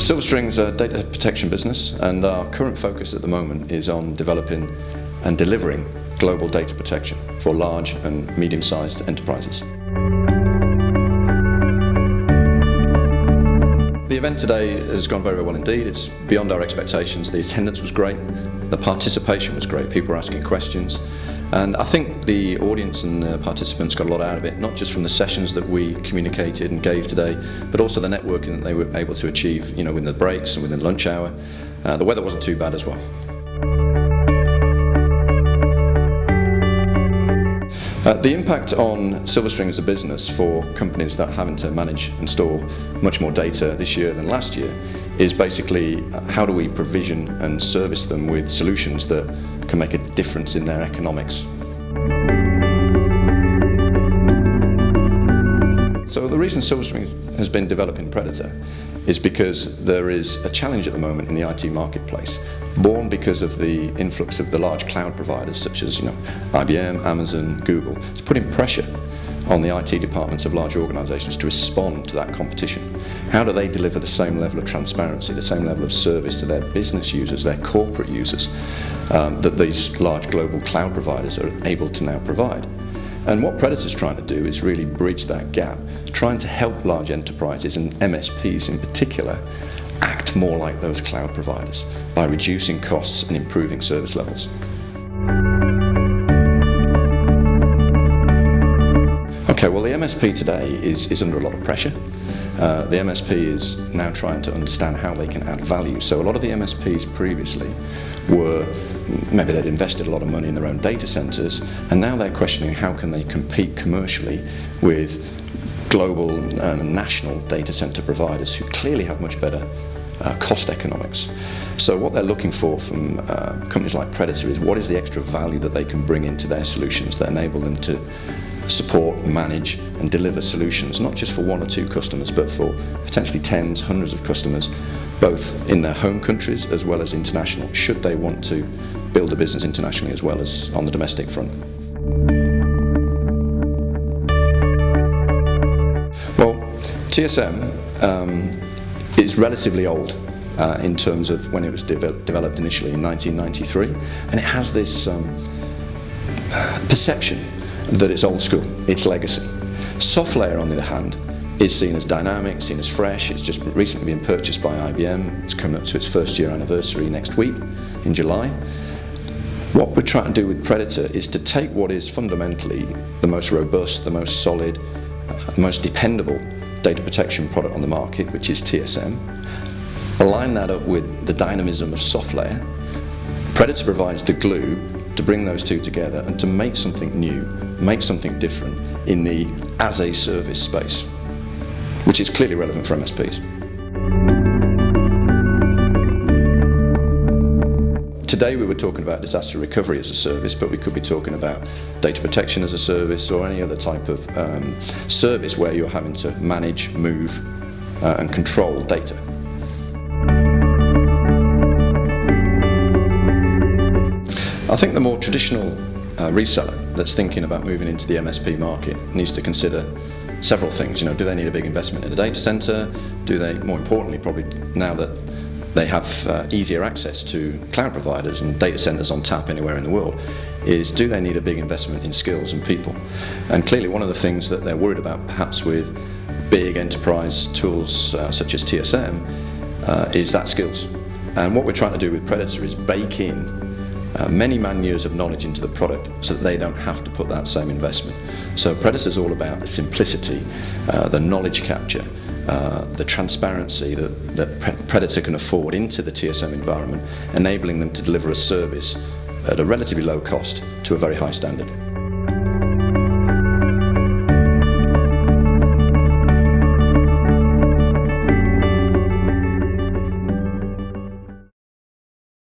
Silverstring's a data protection business, and our current focus at the moment is on developing and delivering global data protection for large and medium-sized enterprises. The event today has gone very well indeed. It's beyond our expectations. The attendance was great, the participation was great, people were asking questions, and I think the audience and the participants got a lot out of it, not just from the sessions that we communicated and gave today, but also the networking that they were able to achieve, within the breaks and within the lunch hour. The weather wasn't too bad as well. The impact on Silverstring as a business for companies that are having to manage and store much more data this year than last year is basically how do we provision and service them with solutions that can make a difference in their economics. So the reason Silverstring has been developing Predatar is because there is a challenge at the moment in the IT marketplace, born because of the influx of the large cloud providers such as IBM, Amazon, Google. It's putting pressure on the IT departments of large organisations to respond to that competition. How do they deliver the same level of transparency, the same level of service to their business users, their corporate users, that these large global cloud providers are able to now provide? And what Predatar's trying to do is really bridge that gap, trying to help large enterprises and MSPs in particular act more like those cloud providers by reducing costs and improving service levels. Okay, well, the MSP today is under a lot of pressure. The MSP is now trying to understand how they can add value. So a lot of the MSPs previously maybe they'd invested a lot of money in their own data centers, and now they're questioning how can they compete commercially with global and national data center providers who clearly have much better cost economics. So what they're looking for from companies like Predatar is what is the extra value that they can bring into their solutions that enable them to support, manage and deliver solutions, not just for one or two customers, but for potentially tens, hundreds of customers, both in their home countries as well as international, should they want to build a business internationally as well as on the domestic front. Well, TSM is relatively old in terms of when it was developed initially in 1993, and it has this perception that it's old school, it's legacy. SoftLayer, on the other hand, is seen as dynamic, seen as fresh. It's just recently been purchased by IBM. It's coming up to its first year anniversary next week in July. What we're trying to do with Predatar is to take what is fundamentally the most robust, the most solid, most dependable data protection product on the market, which is TSM, align that up with the dynamism of SoftLayer. Predatar provides the glue to bring those two together and to make something new, make something different in the as-a-service space, which is clearly relevant for MSPs. Today we were talking about disaster recovery as a service, but we could be talking about data protection as a service or any other type of service where you're having to manage, move and control data. I think the more traditional reseller that's thinking about moving into the MSP market needs to consider several things. Do they need a big investment in a data center? Do they, more importantly, probably now that they have easier access to cloud providers and data centers on tap anywhere in the world, do they need a big investment in skills and people? And clearly one of the things that they're worried about perhaps with big enterprise tools such as TSM is that skills. And what we're trying to do with Predatar is bake in many man-years of knowledge into the product so that they don't have to put that same investment. So Predatar's all about the simplicity, the knowledge capture, the transparency that Predatar can afford into the TSM environment, enabling them to deliver a service at a relatively low cost to a very high standard.